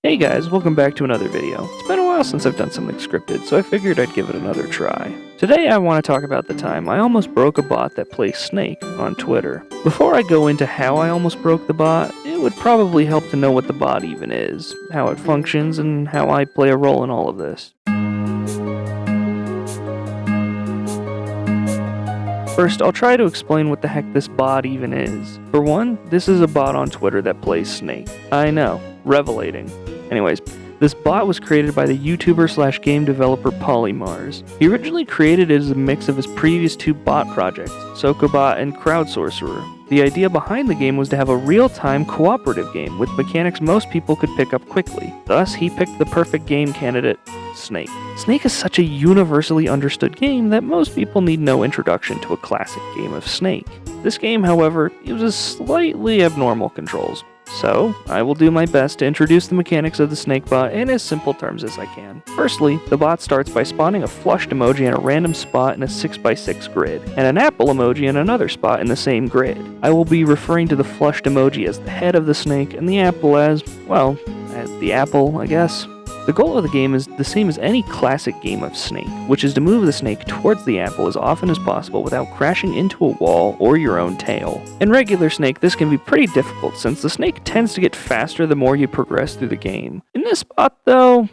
Hey guys, welcome back to another video. It's been a while since I've done something scripted, so I figured I'd give it another try. Today I want to talk about the time I almost broke a bot that plays Snake on Twitter. Before I go into how I almost broke the bot, it would probably help to know what the bot even is, how it functions, and how I play a role in all of this. First, I'll try to explain what the heck this bot even is. For one, this is a bot on Twitter that plays Snake. I know, revelating. Anyways, this bot was created by the YouTuber/game developer PolyMars. He originally created it as a mix of his previous two bot projects, Sokobot and Crowdsorcerer. The idea behind the game was to have a real-time cooperative game with mechanics most people could pick up quickly. Thus, he picked the perfect game candidate, Snake. Snake is such a universally understood game that most people need no introduction to a classic game of Snake. This game, however, uses slightly abnormal controls. So, I will do my best to introduce the mechanics of the Snake bot in as simple terms as I can. Firstly, the bot starts by spawning a flushed emoji in a random spot in a 6x6 grid, and an apple emoji in another spot in the same grid. I will be referring to the flushed emoji as the head of the snake, and the apple as, well, as the apple, I guess. The goal of the game is the same as any classic game of Snake, which is to move the snake towards the apple as often as possible without crashing into a wall or your own tail. In regular Snake, this can be pretty difficult since the snake tends to get faster the more you progress through the game. In this spot though,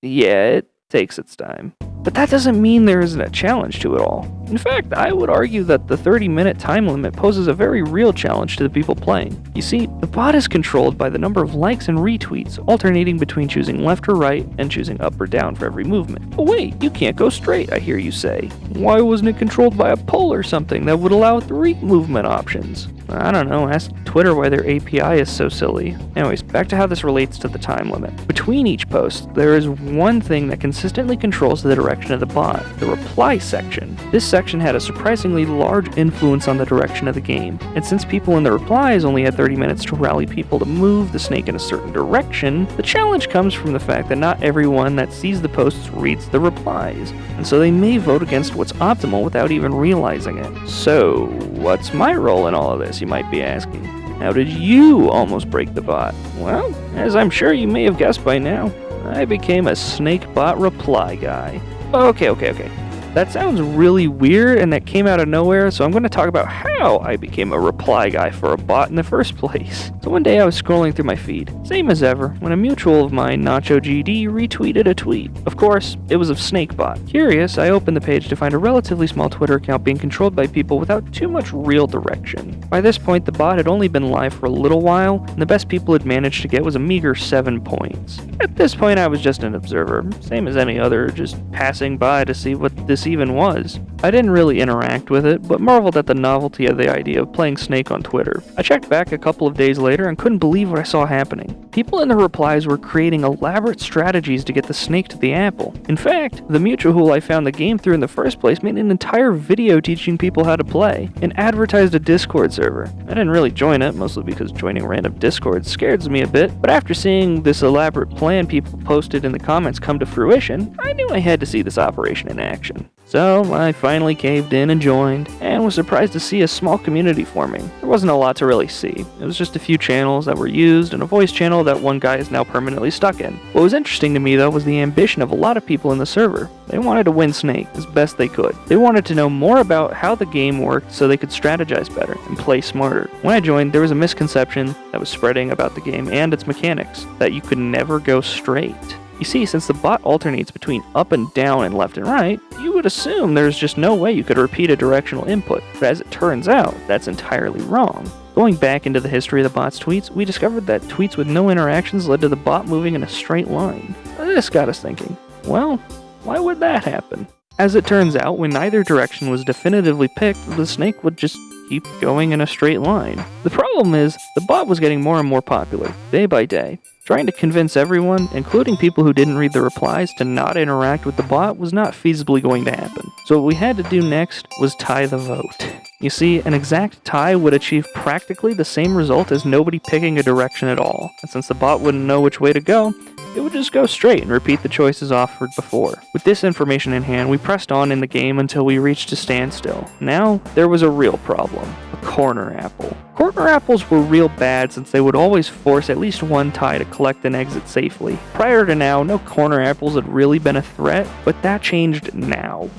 yeah, it takes its time. But that doesn't mean there isn't a challenge to it all. In fact, I would argue that the 30-minute time limit poses a very real challenge to the people playing. You see, the bot is controlled by the number of likes and retweets, alternating between choosing left or right and choosing up or down for every movement. But wait, you can't go straight, I hear you say. Why wasn't it controlled by a pole or something that would allow 3 movement options? I don't know, ask Twitter why their API is so silly. Anyways, back to how this relates to the time limit. Between each post, there is one thing that consistently controls the direction of the bot, the reply section. This section had a surprisingly large influence on the direction of the game, and since people in the replies only had 30 minutes to rally people to move the snake in a certain direction, the challenge comes from the fact that not everyone that sees the posts reads the replies, and so they may vote against what's optimal without even realizing it. So, what's my role in all of this, you might be asking? How did you almost break the bot? Well, as I'm sure you may have guessed by now, I became a snake bot reply guy. Okay. That sounds really weird and that came out of nowhere, so I'm going to talk about how I became a reply guy for a bot in the first place. So one day I was scrolling through my feed, same as ever, when a mutual of mine, NachoGD, retweeted a tweet. Of course, it was of Snakebot. Curious, I opened the page to find a relatively small Twitter account being controlled by people without too much real direction. By this point, the bot had only been live for a little while, and the best people had managed to get was a meager 7 points. At this point, I was just an observer, same as any other, just passing by to see what this even was. I didn't really interact with it, but marveled at the novelty of the idea of playing Snake on Twitter. I checked back a couple of days later and couldn't believe what I saw happening. People in the replies were creating elaborate strategies to get the snake to the apple. In fact, the mutual who I found the game through in the first place made an entire video teaching people how to play, and advertised a Discord server. I didn't really join it, mostly because joining random Discord scares me a bit, but after seeing this elaborate plan people posted in the comments come to fruition, I knew I had to see this operation in action. So, I finally caved in and joined, and was surprised to see a small community forming. There wasn't a lot to really see. It was just a few channels that were used, and a voice channel that one guy is now permanently stuck in. What was interesting to me, though, was the ambition of a lot of people in the server. They wanted to win Snake as best they could. They wanted to know more about how the game worked so they could strategize better and play smarter. When I joined, there was a misconception that was spreading about the game and its mechanics, that you could never go straight. You see, since the bot alternates between up and down and left and right, you would assume there's just no way you could repeat a directional input, but as it turns out, that's entirely wrong. Going back into the history of the bot's tweets, we discovered that tweets with no interactions led to the bot moving in a straight line. This got us thinking, well, why would that happen? As it turns out, when neither direction was definitively picked, the snake would just keep going in a straight line. The problem is, the bot was getting more and more popular, day by day. Trying to convince everyone, including people who didn't read the replies, to not interact with the bot was not feasibly going to happen. So what we had to do next was tie the vote. You see, an exact tie would achieve practically the same result as nobody picking a direction at all. And since the bot wouldn't know which way to go, it would just go straight and repeat the choices offered before. With this information in hand, we pressed on in the game until we reached a standstill. Now, there was a real problem. A corner apple. Corner apples were real bad since they would always force at least one tie to collect and exit safely. Prior to now, no corner apples had really been a threat, but that changed now.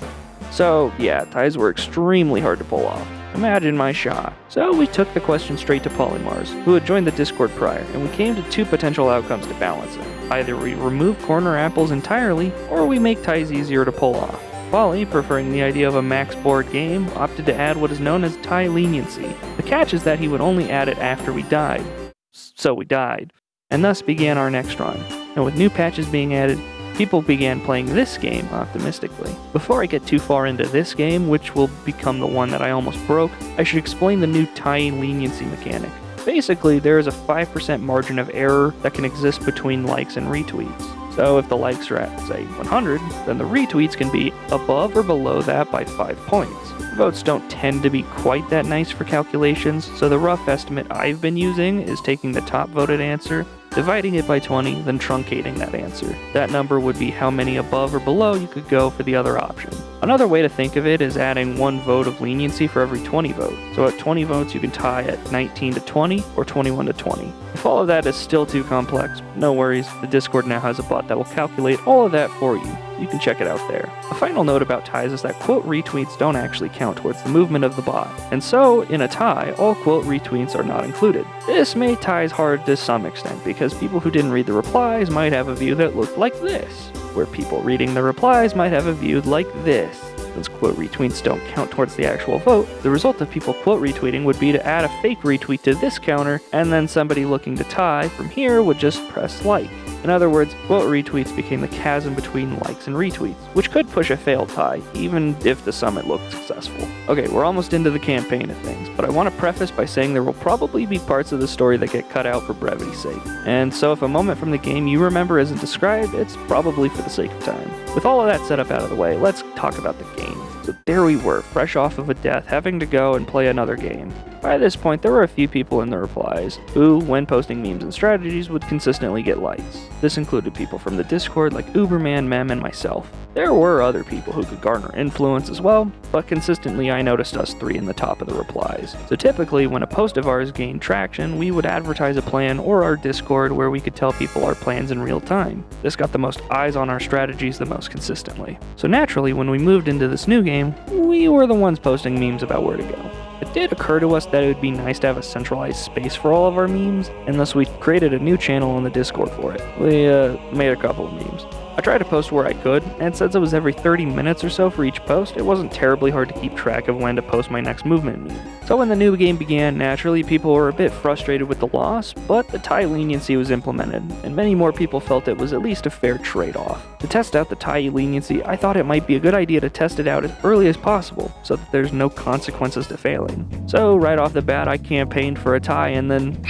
So, yeah, ties were extremely hard to pull off. Imagine my shock. So we took the question straight to PolyMars, who had joined the Discord prior, and we came to two potential outcomes to balance it. Either we remove corner apples entirely, or we make ties easier to pull off. Poly, preferring the idea of a max board game, opted to add what is known as tie leniency. The catch is that he would only add it after we died. So we died, and thus began our next run. And with new patches being added, people began playing this game optimistically. Before I get too far into this game, which will become the one that I almost broke, I should explain the new tie leniency mechanic. Basically, there is a 5% margin of error that can exist between likes and retweets. So if the likes are at, say, 100, then the retweets can be above or below that by 5 points. Votes don't tend to be quite that nice for calculations, so the rough estimate I've been using is taking the top voted answer, dividing it by 20, then truncating that answer. That number would be how many above or below you could go for the other option. Another way to think of it is adding 1 vote of leniency for every 20 votes. So at 20 votes you can tie at 19 to 20 or 21 to 20. If all of that is still too complex, no worries, the Discord now has a bot that will calculate all of that for you. You can check it out there. A final note about ties is that quote retweets don't actually count towards the movement of the bot, and so, in a tie, all quote retweets are not included. This made ties hard to some extent, because people who didn't read the replies might have a view that looked like this, where people reading the replies might have a view like this. Since quote retweets don't count towards the actual vote, the result of people quote retweeting would be to add a fake retweet to this counter, and then somebody looking to tie from here would just press like. In other words, quote retweets became the chasm between likes and retweets, which could push a failed tie, even if the summit looked successful. Okay, we're almost into the campaign of things, but I want to preface by saying there will probably be parts of the story that get cut out for brevity's sake. And so if a moment from the game you remember isn't described, it's probably for the sake of time. With all of that setup out of the way, let's talk about the game. So there we were, fresh off of a death, having to go and play another game. By this point, there were a few people in the replies who, when posting memes and strategies, would consistently get likes. This included people from the Discord like Uberman, Mem, and myself. There were other people who could garner influence as well, but consistently I noticed us three in the top of the replies. So typically, when a post of ours gained traction, we would advertise a plan or our Discord where we could tell people our plans in real time. This got the most eyes on our strategies the most consistently. So naturally, when we moved into this new game, we were the ones posting memes about where to go. It did occur to us that it would be nice to have a centralized space for all of our memes, and thus we created a new channel on the Discord for it. We made a couple of memes. I tried to post where I could, and since it was every 30 minutes or so for each post, it wasn't terribly hard to keep track of when to post my next movement meme. So when the new game began, naturally people were a bit frustrated with the loss, but the tie leniency was implemented, and many more people felt it was at least a fair trade-off. To test out the tie leniency, I thought it might be a good idea to test it out as early as possible, so that there's no consequences to failing. So right off the bat, I campaigned for a tie and then...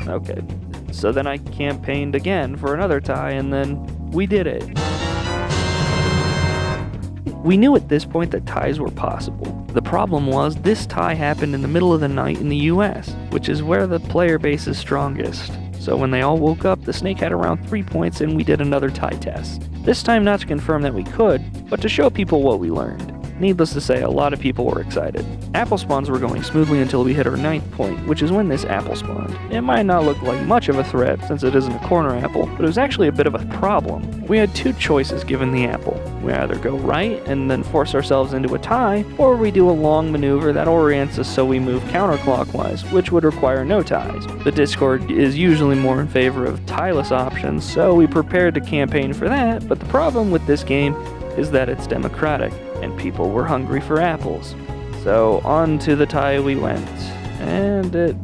Okay. So then I campaigned again for another tie, and then we did it. We knew at this point that ties were possible. The problem was, this tie happened in the middle of the night in the US, which is where the player base is strongest. So when they all woke up, the snake had around 3 points and we did another tie test. This time not to confirm that we could, but to show people what we learned. Needless to say, a lot of people were excited. Apple spawns were going smoothly until we hit our 9th point, which is when this apple spawned. It might not look like much of a threat since it isn't a corner apple, but it was actually a bit of a problem. We had two choices given the apple. We either go right and then force ourselves into a tie, or we do a long maneuver that orients us so we move counterclockwise, which would require no ties. The Discord is usually more in favor of tieless options, so we prepared to campaign for that, but the problem with this game is that it's democratic, and people were hungry for apples. So on to the tie we went, and it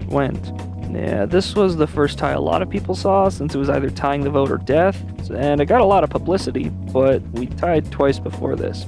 went. Yeah, this was the first tie a lot of people saw, since it was either tying the vote or death, and it got a lot of publicity, but we tied twice before this,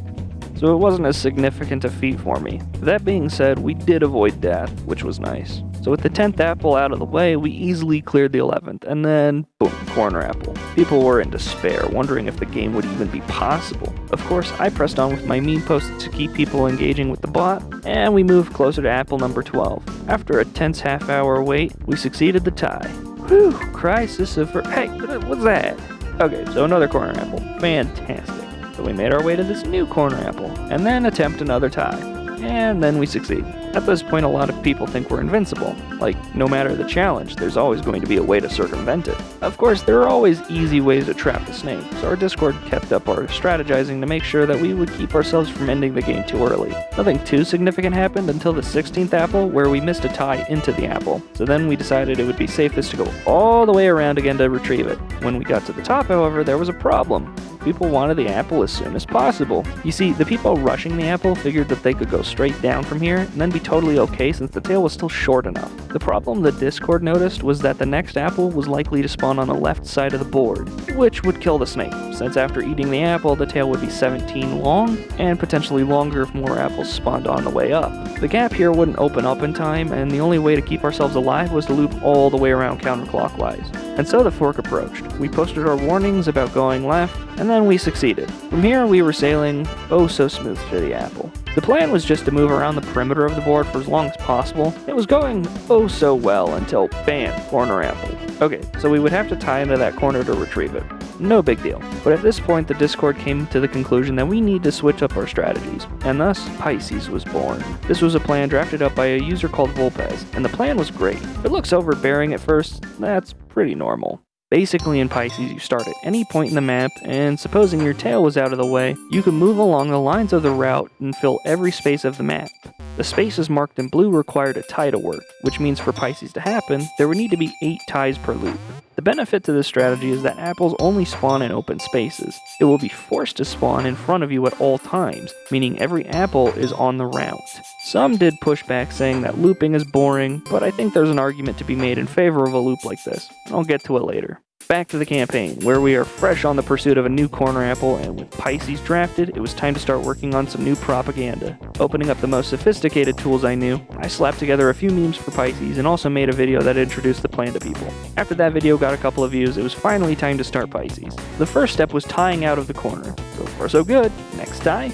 so it wasn't as significant a feat for me. That being said, we did avoid death, which was nice. So with the 10th apple out of the way, we easily cleared the 11th, and then, boom, corner apple. People were in despair, wondering if the game would even be possible. Of course, I pressed on with my meme posts to keep people engaging with the bot, and we moved closer to apple number 12. After a tense half-hour wait, we succeeded the tie. Whew, crisis of... Hey, what's that? Okay, so another corner apple. Fantastic. So we made our way to this new corner apple, and then attempt another tie. And then we succeed. At this point, a lot of people think we're invincible. Like, no matter the challenge, there's always going to be a way to circumvent it. Of course, there are always easy ways to trap the snake, so our Discord kept up our strategizing to make sure that we would keep ourselves from ending the game too early. Nothing too significant happened until the 16th apple, where we missed a tie into the apple. So then we decided it would be safest to go all the way around again to retrieve it. When we got to the top, however, there was a problem. People wanted the apple as soon as possible. You see, the people rushing the apple figured that they could go straight down from here and then be totally okay since the tail was still short enough. The problem the Discord noticed was that the next apple was likely to spawn on the left side of the board, which would kill the snake, since after eating the apple, the tail would be 17 long, and potentially longer if more apples spawned on the way up. The gap here wouldn't open up in time, and the only way to keep ourselves alive was to loop all the way around counterclockwise. And so the fork approached. We posted our warnings about going left, and then we succeeded. From here, we were sailing oh so smooth to the apple. The plan was just to move around the perimeter of the board for as long as possible. It was going oh so well until bam, corner apple. Okay, so we would have to tie into that corner to retrieve it. No big deal. But at this point, the Discord came to the conclusion that we need to switch up our strategies, and thus Pisces was born. This was a plan drafted up by a user called Volpez, and the plan was great. It looks overbearing at first, that's pretty normal. Basically, in Pisces, you start at any point in the map, and supposing your tail was out of the way, you can move along the lines of the route and fill every space of the map. The spaces marked in blue required a tie to work, which means for Pisces to happen, there would need to be 8 ties per loop. The benefit to this strategy is that apples only spawn in open spaces. It will be forced to spawn in front of you at all times, meaning every apple is on the route. Some did push back saying that looping is boring, but I think there's an argument to be made in favor of a loop like this. I'll get to it later. Back to the campaign, where we are fresh on the pursuit of a new corner apple, and with Pisces drafted, it was time to start working on some new propaganda. Opening up the most sophisticated tools I knew, I slapped together a few memes for Pisces and also made a video that introduced the plan to people. After that video got a couple of views, it was finally time to start Pisces. The first step was tying out of the corner. So far so good. Next tie.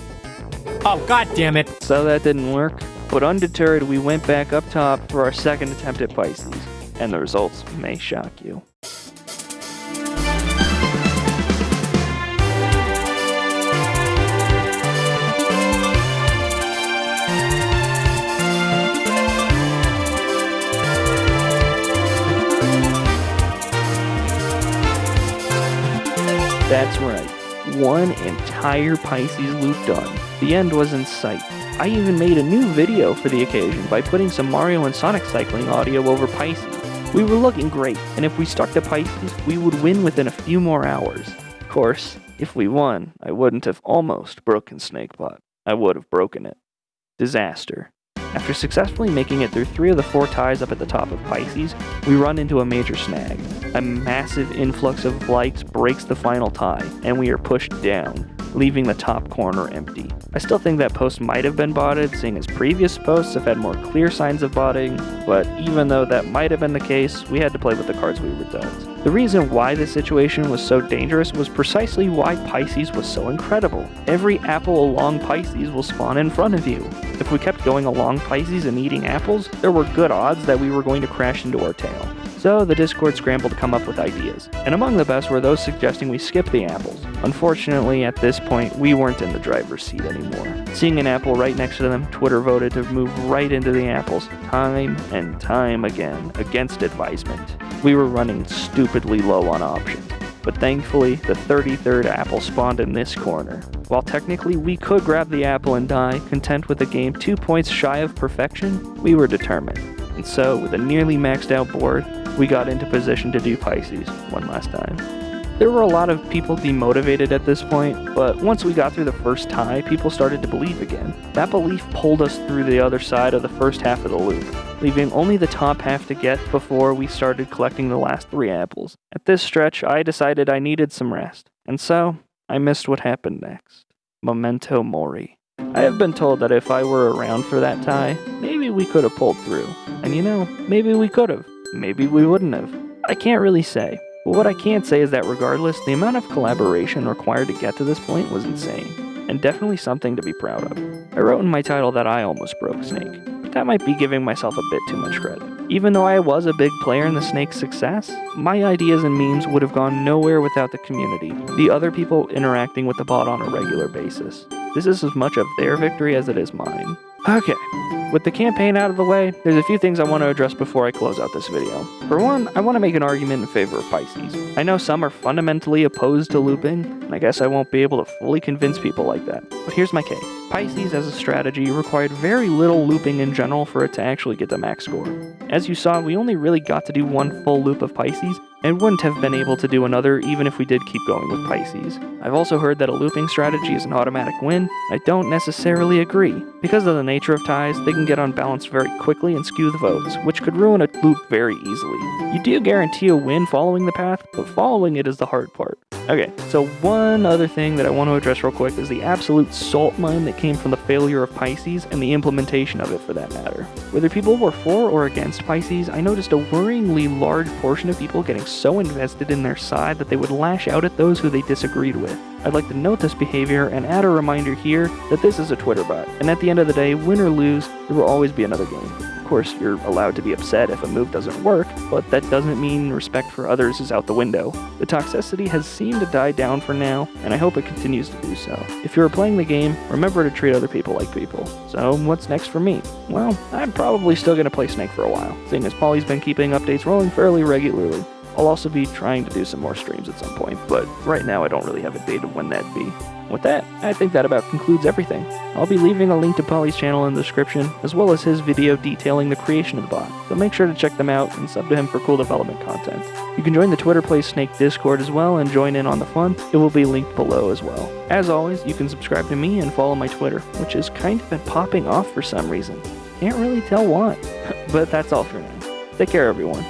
Oh, god damn it. So that didn't work, but undeterred we went back up top for our second attempt at Pisces. And the results may shock you. That's right, one entire Pisces loop done. The end was in sight. I even made a new video for the occasion by putting some Mario and Sonic cycling audio over Pisces. We were looking great, and if we stuck to Pisces, we would win within a few more hours. Of course, if we won, I wouldn't have almost broken Snakebot. I would have broken it. Disaster. After successfully making it through 3 of the 4 ties up at the top of Pisces, we run into a major snag. A massive influx of likes breaks the final tie, and we are pushed down, leaving the top corner empty. I still think that post might have been botted, seeing as previous posts have had more clear signs of botting, but even though that might have been the case, we had to play with the cards we were dealt. The reason why this situation was so dangerous was precisely why Pisces was so incredible. Every apple along Pisces will spawn in front of you. If we kept going along Pisces and eating apples, there were good odds that we were going to crash into our tail. So the Discord scrambled to come up with ideas, and among the best were those suggesting we skip the apples. Unfortunately, at this point, we weren't in the driver's seat anymore. Seeing an apple right next to them, Twitter voted to move right into the apples, time and time again, against advisement. We were running stupidly low on options, but thankfully, the 33rd apple spawned in this corner. While technically we could grab the apple and die, content with a game 2 points shy of perfection, we were determined. And so, with a nearly maxed out board, we got into position to do Pisces one last time. There were a lot of people demotivated at this point, but once we got through the first tie, people started to believe again. That belief pulled us through the other side of the first half of the loop, leaving only the top half to get before we started collecting the last 3 apples. At this stretch, I decided I needed some rest, and so I missed what happened next. Memento mori. I have been told that if I were around for that tie, maybe we could have pulled through. And you know, maybe we could have. Maybe we wouldn't have. I can't really say. But what I can say is that regardless, the amount of collaboration required to get to this point was insane, and definitely something to be proud of. I wrote in my title that I almost broke Snake, but that might be giving myself a bit too much credit. Even though I was a big player in the snake's success, my ideas and memes would have gone nowhere without the community, the other people interacting with the bot on a regular basis. This is as much of their victory as it is mine. Okay, with the campaign out of the way, there's a few things I want to address before I close out this video. For one, I want to make an argument in favor of Pisces. I know some are fundamentally opposed to looping, and I guess I won't be able to fully convince people like that. But here's my case. Pisces as a strategy required very little looping in general for it to actually get the max score. As you saw, we only really got to do one full loop of Pisces, and wouldn't have been able to do another even if we did keep going with Pisces. I've also heard that a looping strategy is an automatic win. I don't necessarily agree. Because of the nature of ties, they can get unbalanced very quickly and skew the votes, which could ruin a loop very easily. You do guarantee a win following the path, but following it is the hard part. Okay, so one other thing that I want to address real quick is the absolute salt mine that came from the failure of Pisces and the implementation of it for that matter. Whether people were for or against Pisces, I noticed a worryingly large portion of people getting so invested in their side that they would lash out at those who they disagreed with. I'd like to note this behavior and add a reminder here that this is a Twitter bot, and at the end of the day, win or lose, there will always be another game. Of course, you're allowed to be upset if a move doesn't work, but that doesn't mean respect for others is out the window. The toxicity has seemed to die down for now, and I hope it continues to do so. If you're playing the game, remember to treat other people like people. So, what's next for me? Well, I'm probably still going to play Snake for a while, seeing as Poly's been keeping updates rolling fairly regularly. I'll also be trying to do some more streams at some point, but right now I don't really have a date of when that'd be. With that, I think that about concludes everything. I'll be leaving a link to Poly's channel in the description, as well as his video detailing the creation of the bot, so make sure to check them out and sub to him for cool development content. You can join the Twitter Plays Snake Discord as well and join in on the fun. It will be linked below as well. As always, you can subscribe to me and follow my Twitter, which has kind of been popping off for some reason. Can't really tell why. But that's all for now. Take care, everyone.